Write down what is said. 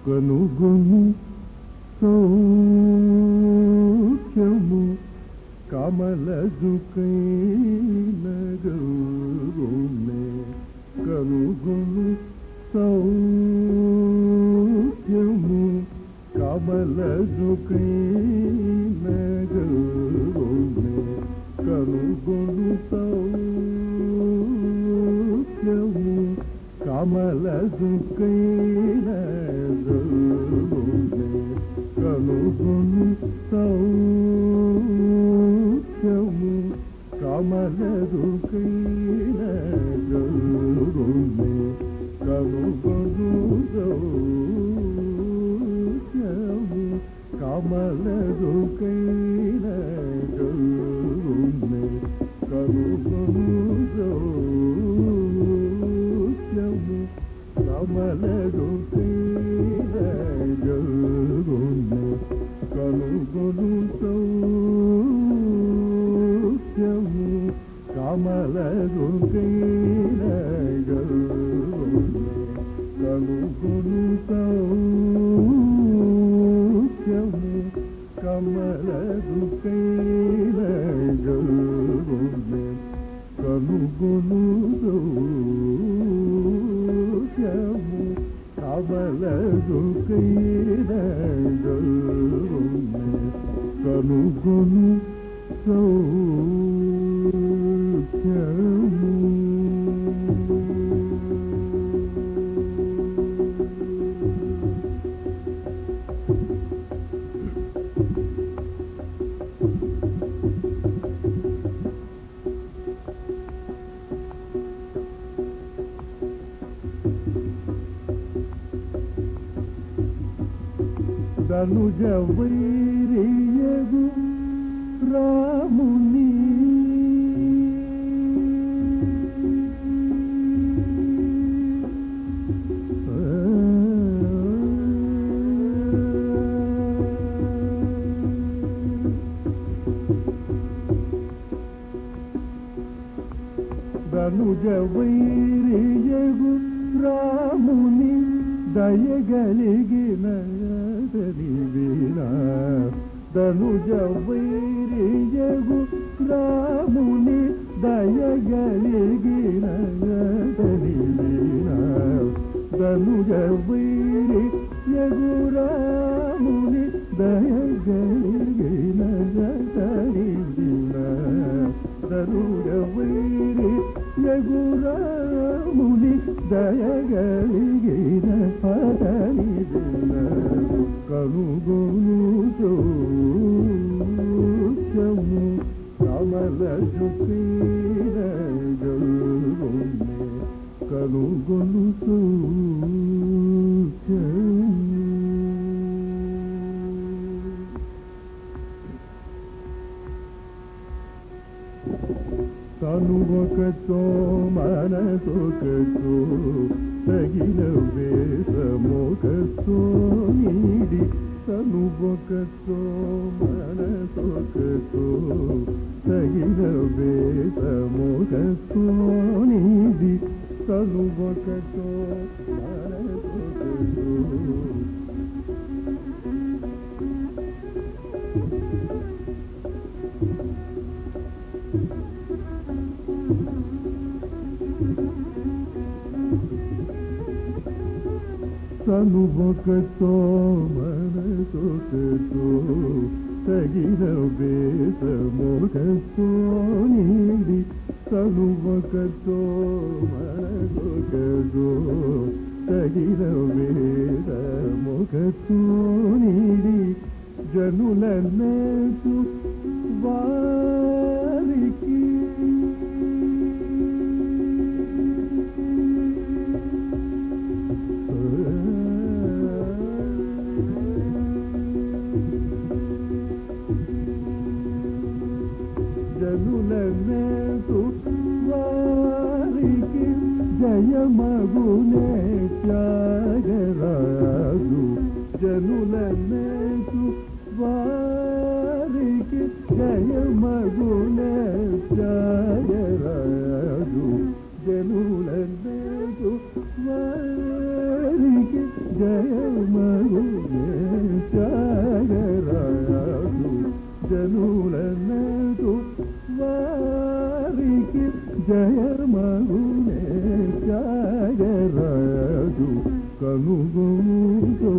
కనుగొను సౌఖ్యము కమలజుకైన గౌరునే కనుగొను సౌఖ్యము కమలజుకైన గౌరునే కనుగొను సౌఖ్యము కమలజుకైన గౌరునే కనుగొను సౌఖ్యము కమలజుకైన గౌరునే కనుగొను సౌఖ్యము కమలజుకైన గౌరునే కనుగొను సౌఖ్యము కమలజుకైన గౌరునే కనుగొను సౌఖ్యము కమలజుకైన గౌరునే కనుగొను సౌఖ్యము కమలజుకైన గౌరునే కనుగొను సౌఖ్యము కమలజుకైన గౌరునే కనుగొను సౌఖ్యము. ధనుజ వైరియగు రాముని ధనుజ వైరియగు రాముని దయగలిగిన ధనుజ వైరియగు రాముని దయగలిగిన ధనుజ వైరియగు రాముని దయగలిగిన ధనుజ వైరియగు రాముని దయగలిగిన కనుగొను సౌఖ్యము కమలజుకైన గౌరునే కనుగొను సౌఖ్యము. తను ఒకతో మనసొకతో తగిన వేషమొకతో నీడి తను ఒకతో మనసొకతో తగిన వేషమొకతో నీడి తను ఒకతో మనసొకతో తను ఒకతో మనసొకతో తగిన వేషమొకతో నీడి తను ఒకతో మనసొకతో తగిన వేషమొకతో నీడి జనులన్నసు వారికి జనులన్నసు వారికి జయమగునే త్యాగరాజు జనులన్నసు వారికి జయమగునే త్యాగరాజు జనులన్నసు వారికి జయమ జయమగునే త్యాగరాజు కనుగొంటూ